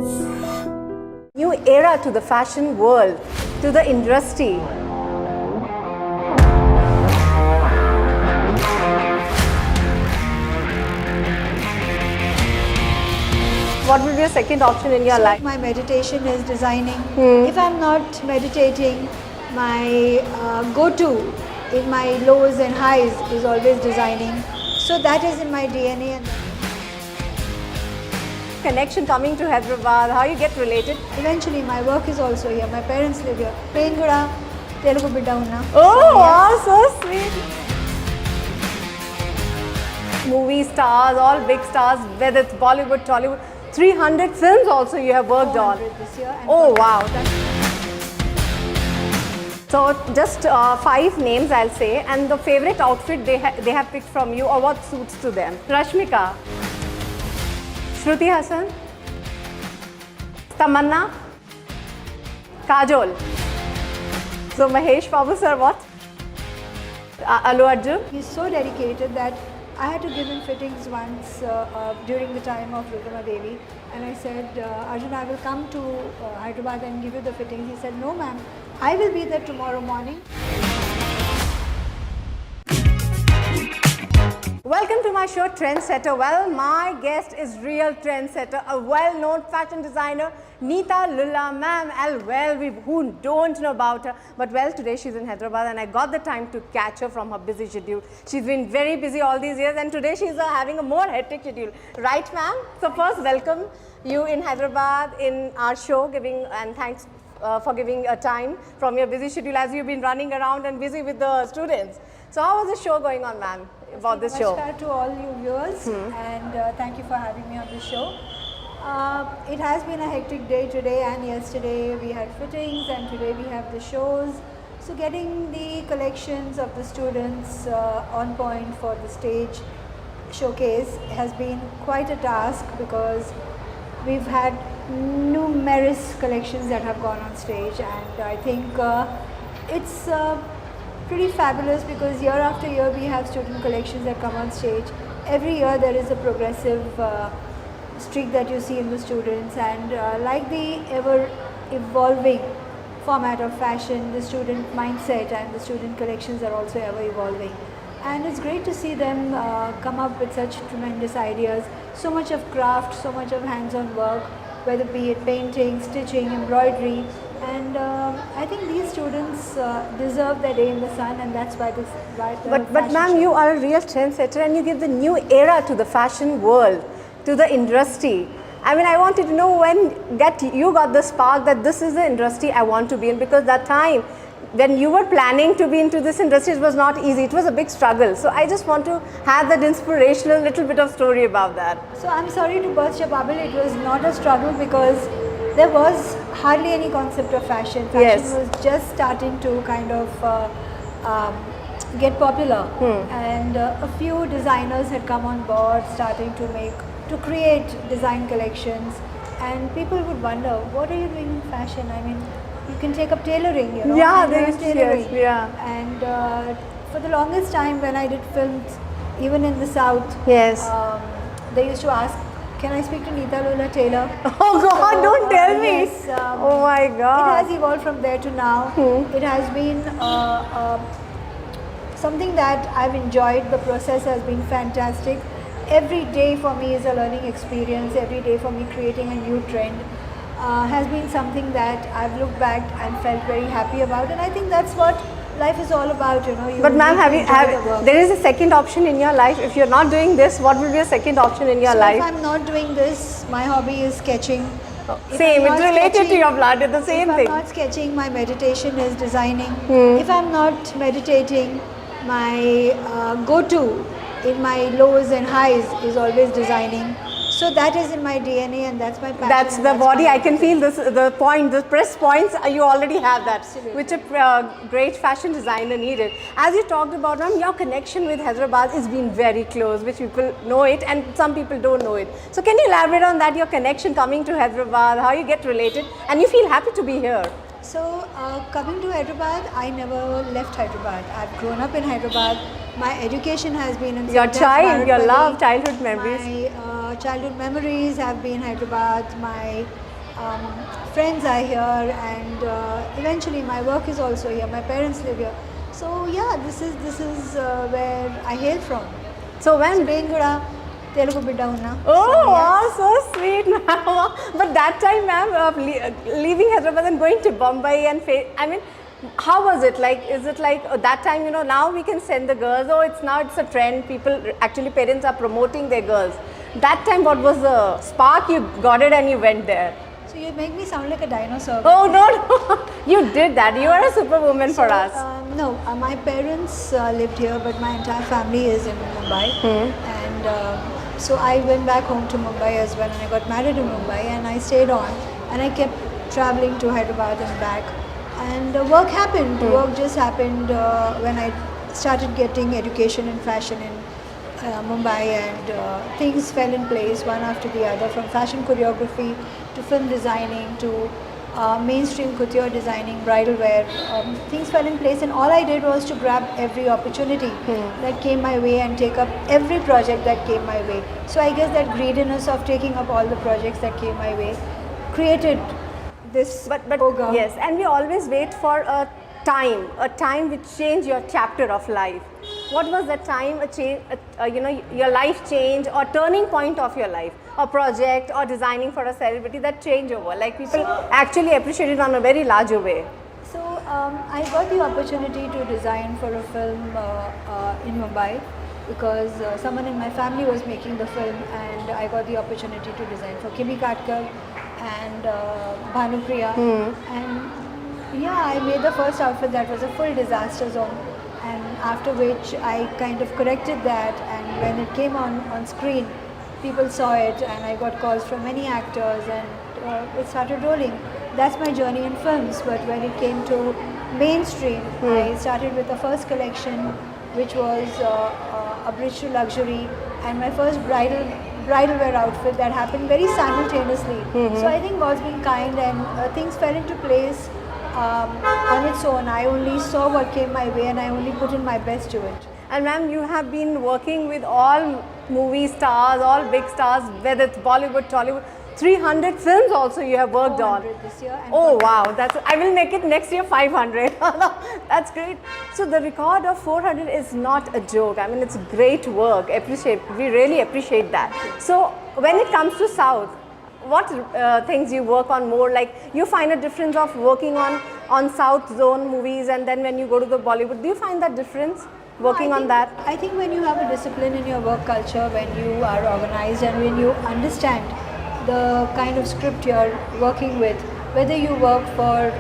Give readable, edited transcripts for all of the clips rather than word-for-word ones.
New era to the fashion world, to the industry. What will be your second option in your life? My meditation is designing. If I'm not meditating, my go-to in my lows and highs is always designing. So that is in my DNA. Connection coming to Hyderabad, how you get related? Eventually, my work is also here. My parents live here. Pain kuda Telugu bidda unna. Oh, wow, so sweet. Movie stars, all big stars, whether it's Bollywood, Tollywood, 300 films also you have worked on. This year. Oh, wow. So just 5 names I'll say, and the favorite outfit they have picked from you or what suits to them. Rashmika, Shruti Hassan, Tamanna, Kajol. So Mahesh Babu sir, what? Allu Arjun. He's so dedicated that I had to give him fittings once during the time of Rudama Devi, and I said, Arjun, I will come to Hyderabad and give you the fittings. He said, no ma'am, I will be there tomorrow morning. Welcome to my show, Trendsetter. Well, my guest is real trendsetter, a well-known fashion designer, Neeta Lulla, ma'am. Well, who don't know about her, but well, today she's in Hyderabad and I got the time to catch her from her busy schedule. She's been very busy all these years and today she's having a more hectic schedule. Right, ma'am? So first, welcome you in Hyderabad in our show, and thanks for giving a time from your busy schedule as you've been running around and busy with the students. So how was the show going on, ma'am, about this show? Namaskar to all you viewers and thank you for having me on the show. It has been a hectic day today and yesterday. We had fittings and today we have the shows. So getting the collections of the students on point for the stage showcase has been quite a task because we've had numerous collections that have gone on stage, and I think it's pretty fabulous because year after year we have student collections that come on stage. Every year there is a progressive streak that you see in the students, and like the ever evolving format of fashion, the student mindset and the student collections are also ever evolving. And it's great to see them come up with such tremendous ideas, so much of craft, so much of hands-on work, whether be it painting, stitching, embroidery. And I think these students deserve their day in the sun, and that's why this. But ma'am, you are a real trendsetter and you give the new era to the fashion world, to the industry. I mean, I wanted to know when you got the spark that this is the industry I want to be in, because that time when you were planning to be into this industry, it was not easy. It was a big struggle. So I just want to have that inspirational little bit of story about that. So I'm sorry to burst your bubble. It was not a struggle because there was hardly any concept of fashion. Fashion was just starting to kind of get popular, and a few designers had come on board, starting to create design collections, and people would wonder, what are you doing in fashion? I mean, you can take up tailoring, you know. Yeah, there is tailoring. Yes, yeah. And for the longest time when I did films, even in the south, yes, they used to ask, can I speak to Neeta Lulla Taylor? Oh God, so, don't tell me. Yes, oh my God. It has evolved from there to now. It has been something that I've enjoyed. The process has been fantastic. Every day for me is a learning experience. Every day for me creating a new trend has been something that I've looked back and felt very happy about. And I think that's what life is all about, you know. But ma'am, there is a second option in your life. If you're not doing this, what will be a second option in your life? If I'm not doing this, my hobby is sketching. Same, it's related to your blood, it's the same thing. If I'm not sketching, my meditation is designing. If I'm not meditating, my go-to in my lows and highs is always designing. So that is in my DNA and that's my passion. That's the body. I can feel this, the press points, you already have that. Absolutely. Which a great fashion designer needed. As you talked about, ma'am, your connection with Hyderabad has been very close, which people know it and some people don't know it. So can you elaborate on that, your connection coming to Hyderabad, how you get related and you feel happy to be here? So coming to Hyderabad, I never left Hyderabad. I've grown up in Hyderabad. My education has been in your childhood memories. My childhood memories have been Hyderabad. My friends are here, and eventually my work is also here. My parents live here. So yeah, this is where I hail from. So when Spain kuda Telugu bidda unna. Oh, wow, so sweet, ma'am. But that time, ma'am, leaving Hyderabad and going to Bombay and I mean, how was it? Like, is it like that time? You know, now we can send the girls. Oh, it's a trend. People actually, parents are promoting their girls. That time, what was the spark? You got it and you went there. So you make me sound like a dinosaur. Oh no, no. You did that. You are a superwoman for us. No, my parents lived here, but my entire family is in Mumbai, and so I went back home to Mumbai as well, and I got married in Mumbai, and I stayed on, and I kept traveling to Hyderabad and back, and work happened. Work just happened when I started getting education in fashion in Mumbai, and things fell in place one after the other, from fashion choreography to film designing to mainstream couture designing, bridal wear. Things fell in place, and all I did was to grab every opportunity that came my way and take up every project that came my way. So I guess that greediness of taking up all the projects that came my way created this ogre. Yes, and we always wait for a time which changed your chapter of life. What was the time your life change or turning point of your life, a project or designing for a celebrity that changed over, like people actually appreciate it on a very larger way? So I got the opportunity to design for a film in Mumbai, because someone in my family was making the film, and I got the opportunity to design for Kimi Katkar and Bhanupriya, and yeah, I made the first outfit that was a full disaster zone, and after which I kind of corrected that, and when it came on screen, people saw it, and I got calls from many actors, and it started rolling. That's my journey in films. But when it came to mainstream, I started with the first collection, which was a bridge to luxury, and my first bridal wear outfit that happened very simultaneously. So I think God's been kind, and things fell into place on its own. I only saw what came my way, and I only put in my best to it. And ma'am, you have been working with all movie stars, all big stars, whether it's Bollywood, Tollywood. 300 films also you have worked on. 400 this year. And Oh wow, I will make it next year 500. That's great. So the record of 400 is not a joke. I mean, it's great work. We really appreciate that. So when it comes to South, what things you work on more? Like, you find a difference of working on South zone movies, and then when you go to the Bollywood, do you find that difference working on that? I think when you have a discipline in your work culture, when you are organized, and when you understand the kind of script you're working with, whether you work for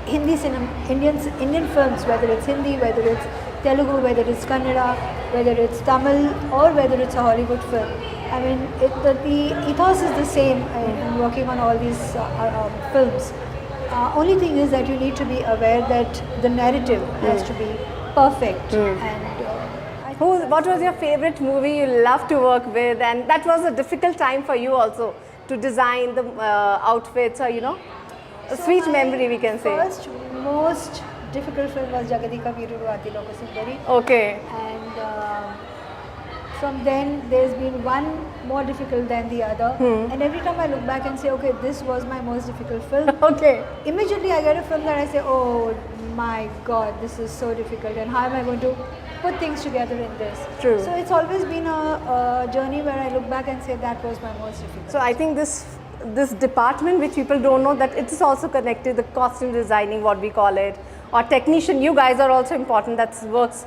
Indian films, whether it's Hindi, whether it's Telugu, whether it's Kannada, whether it's Tamil, or whether it's a Hollywood film. I mean, the ethos is the same in working on all these films. Only thing is that you need to be aware that the narrative has to be perfect. And what was your favorite movie you loved to work with, and that was a difficult time for you also to design the outfits, or a sweet memory, we can say. First most difficult film was Jagadika Veerudu Atiloko Sundari. Okay. And from then there's been one more difficult than the other, and every time I look back and say, okay, this was my most difficult film. Okay. Immediately I get a film that I say, oh my god, this is so difficult, and how am I going to put things together in this? True. So it's always been a journey where I look back and say that was my most difficult. So I think this department, which people don't know, that it is also connected, the costume designing, what we call it, or technician, you guys are also important. That works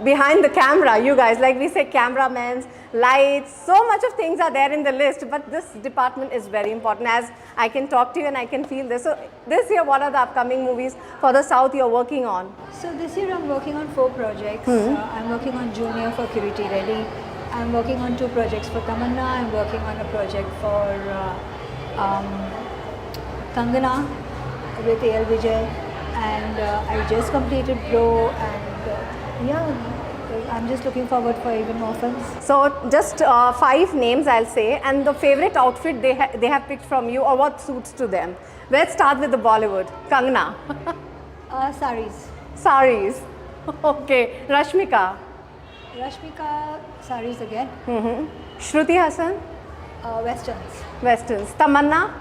behind the camera, you guys, like we say, cameramans, lights, so much of things are there in the list, but this department is very important, as I can talk to you and I can feel this. So this year, what are the upcoming movies for the South you're working on? So this year I'm working on 4 projects. I'm working on Junior for Kiriti Reddy. I'm working on 2 projects for Tamanna. I'm working on a project for Kangana with A.L. Vijay, and I just completed Bro, and yeah, I'm just looking forward for even more films. So just 5 names I'll say, and the favorite outfit they have picked from you, or what suits to them. Let's start with the Bollywood. Kangana. Saris. Saris. Okay. Rashmika. Rashmika, saris again. Shruti Hassan. Westerns. Westerns. Tamanna?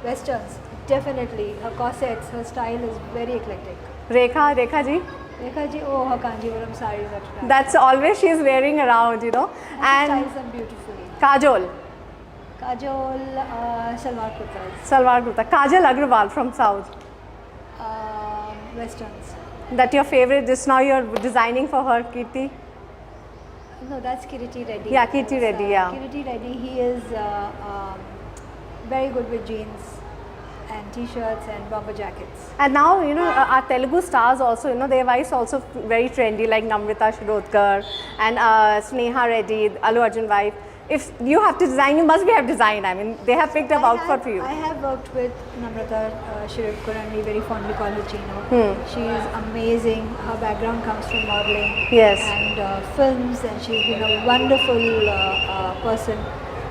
Westerns, definitely. Her corsets, her style is very eclectic. Rekha ji? Rekha ji, oh, her Kanjivaram sarees are tremendous. That's always she's wearing around, you know. And she styles them beautifully. Kajol? Kajol, Salwar Kurtas. Salwar Kurta. Kajal Agrawal from South. Westerns. That your favorite, just now you're designing for her, Kirti? No, that's Kirti Reddy. Yeah, Kirti Reddy, yeah. Kirti Reddy, he is very good with jeans and t-shirts and bomber jackets. And now, you know, our Telugu stars also, you know, their wives also very trendy, like Namrata Shirodkar and Sneha Reddy, Allu Arjun wife. If you have to design, you must have designed. I mean, they have picked up outfit for you. I have worked with Namrata Shirodkar and we very fondly call her Chino. She is amazing. Her background comes from modeling and films, and she's been a wonderful person.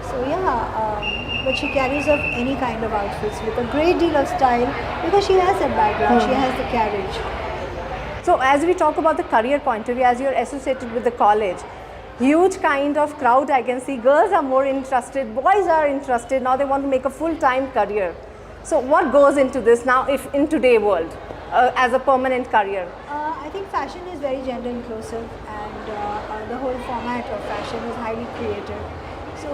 So yeah, but she carries off any kind of outfits with a great deal of style because she has that background, she has the carriage. So as we talk about the career point of view, as you're associated with the college, huge kind of crowd I can see. Girls are more interested, boys are interested, now they want to make a full-time career. So what goes into this now if in today's world as a permanent career? I think fashion is very gender inclusive, and the whole format of fashion is highly creative. So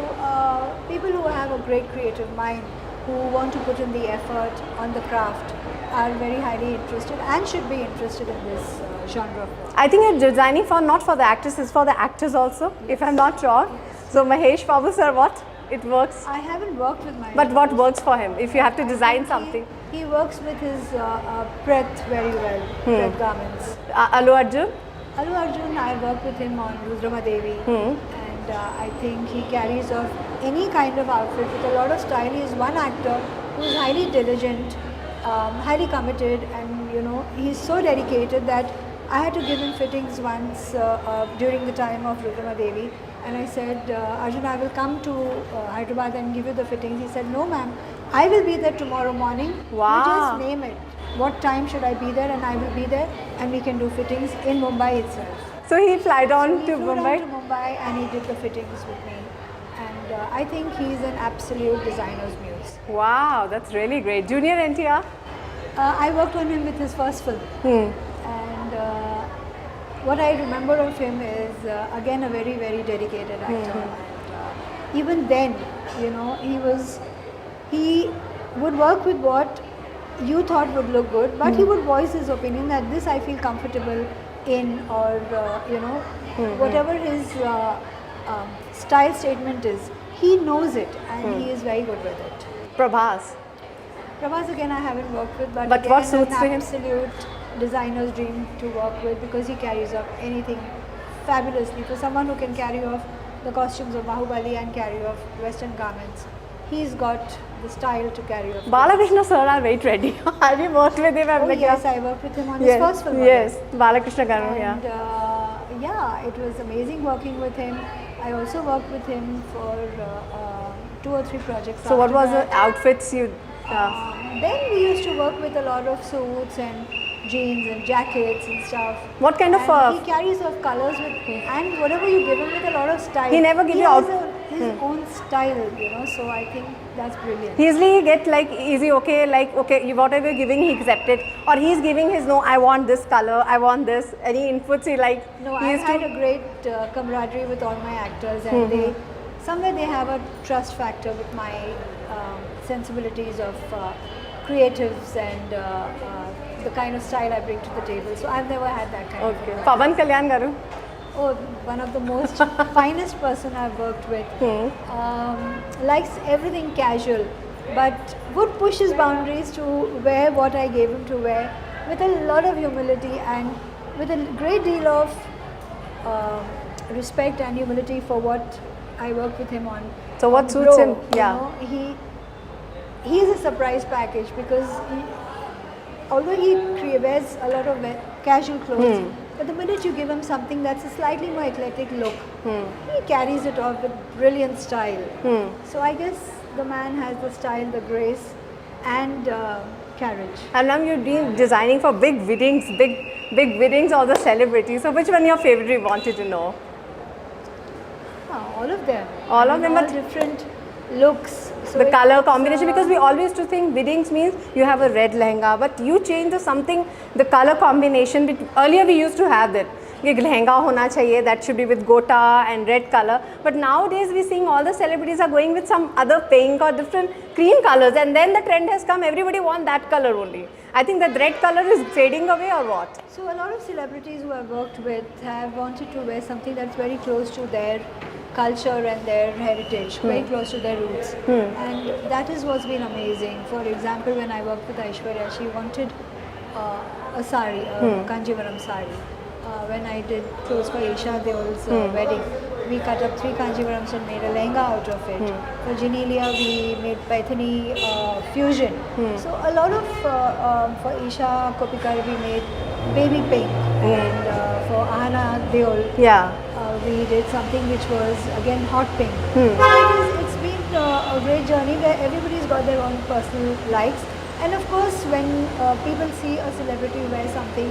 people who have a great creative mind, who want to put in the effort on the craft, are very highly interested and should be interested in this genre of work. I think you're designing for not for the actresses, for the actors also, if I'm not wrong. So Mahesh Babu sir, what? It works? I haven't worked with Mahesh. But what works for him if you have to design something? He works with his breadth very well, breadth garments. Allu Arjun? Allu Arjun, I worked with him on Rudrama Devi, and I think he carries off any kind of outfit with a lot of style. He is one actor who is highly diligent, highly committed, and you know, he's so dedicated that I had to give him fittings once during the time of Rudrama Devi, and I said, Arjun, I will come to Hyderabad and give you the fittings. He said, no ma'am, I will be there tomorrow morning. Wow. You just name it. What time should I be there? And I will be there, and we can do fittings in Mumbai itself. So he flew down to Mumbai? Mumbai? He flew down to Mumbai and he did the fittings with me. And I think he's an absolute designer's muse. Wow, that's really great. Jr.Ntr? I worked on him with his first film. And what I remember of him is, again, a very, very dedicated actor. And, even then, you know, he would work with what you thought would look good, but he would voice his opinion that this I feel comfortable in, or you know, whatever his style statement is, he knows it and he is very good with it. Prabhas? Prabhas again I haven't worked with, but again, what suits an to him? absolute designer's dream to work with, because he carries off anything fabulously. For someone who can carry off the costumes of Bahubali and carry off western garments, he's got the style to carry off. Balakrishna sir are very trendy. Have you worked with him? Oh yes, I worked with him on his first film. Yes, Balakrishna Garu, and yeah, it was amazing working with him. I also worked with him for 2 or 3 projects. So what was that. the outfits you... Then we used to work with a lot of suits and jeans and jackets and stuff. What kind of... he carries off colors with, and whatever you give him with a lot of style. He never gives you out his own style, you know, so I think that's brilliant. Easily get like, is he okay, like, okay, whatever you're giving, he accepted, or he's giving his, no, I want this color, I want this, any inputs he like? No, I had a great camaraderie with all my actors, and they, somewhere they have a trust factor with my sensibilities of creatives and the kind of style I bring to the table. So I've never had that kind of thing. Pavan Kalyan Garu? Oh, one of the most finest person I've worked with. Likes everything casual, but would push his boundaries to wear what I gave him to wear with a lot of humility and with a great deal of respect and humility for what I worked with him on. So what suits him? Yeah. You know, he is a surprise package, because although he wears a lot of casual clothes, but the minute you give him something that's a slightly more eclectic look, he carries it off with brilliant style. So I guess the man has the style, the grace, and carriage. And now you've been designing for big weddings, big weddings, all the celebrities. So which one your favorite you wanted to know? All of them. All of them, all but different looks. So The it- color it's, combination, because we always used to think weddings means you have a red lehenga, but you changed to something, the color combination. Earlier we used to have that. ये lehenga hona chahiye, that should be with gota and red color. But nowadays we're seeing all the celebrities are going with some other pink or different cream colors, and then the trend has come, everybody want that color only. I think that red color is fading away, or what? So a lot of celebrities who I've worked with have wanted to wear something that's very close to their culture and their heritage, very close to their roots. And that is what's been amazing. For example, when I worked with Aishwarya, she wanted a sari, a Kanjivaram sari. When I did clothes for Isha Deol's wedding, we cut up 3 Kanjivarams and made a lehenga out of it. For Genelia, we made Paithani fusion. So a lot of, for Isha Kopikar, we made baby pink. And for Ahana Deol, Yeah. we did something which was again hot pink. It's been a great journey where everybody's got their own personal likes. And of course, when people see a celebrity wear something,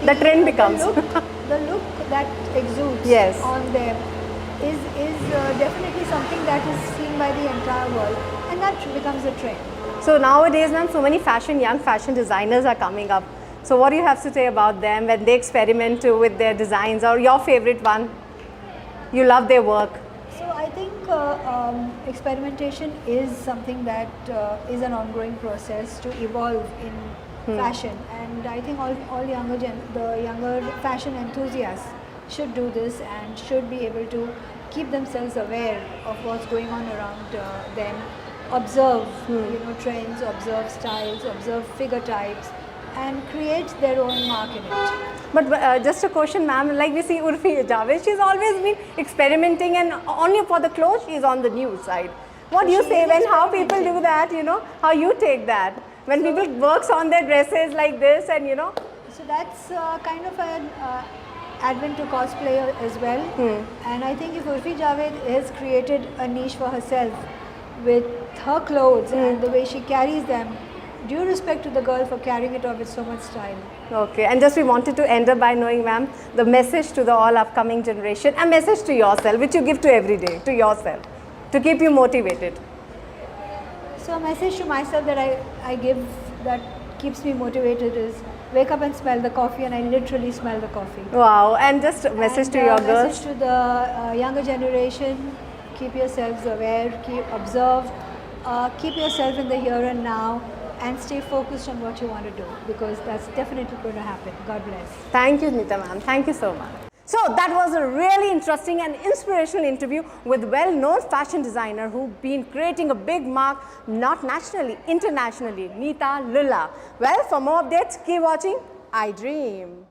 The trend becomes. the look that exudes Yes. on them is definitely something that is seen by the entire world, and that becomes a trend. So nowadays, ma'am, so many young fashion designers are coming up. So what do you have to say about them when they experiment with their designs, or your favorite one? You love their work. So I think experimentation is something that is an ongoing process to evolve in fashion, and I think all the younger fashion enthusiasts should do this and should be able to keep themselves aware of what's going on around them, observe trends, observe styles, observe figure types, and create their own mark in it. But just a question, ma'am, like we see Urfi Javed, she's always been experimenting, and only for the clothes she's on the new side. What do you She say is when how people do experimenting. that, how you take that? When people works on their dresses like this and So that's kind of an advent to cosplay as well. And I think if Urfi Javed has created a niche for herself with her clothes and the way she carries them, due respect to the girl for carrying it off with so much style. Okay, and just we wanted to end up by knowing, ma'am, the message to the all upcoming generation, a message to yourself, which you give to every day, to yourself, to keep you motivated. So a message to myself that I give that keeps me motivated is wake up and smell the coffee, and I literally smell the coffee. Wow, and just a message And, to your girls. message to the younger generation, keep yourselves aware, observe, keep yourself in the here and now, and stay focused on what you want to do, because that's definitely going to happen. God bless. Thank you, Neeta ma'am. Thank you so much. So that was a really interesting and inspirational interview with well-known fashion designer who've been creating a big mark, not nationally, internationally, Neeta Lulla. Well, for more updates, keep watching iDream.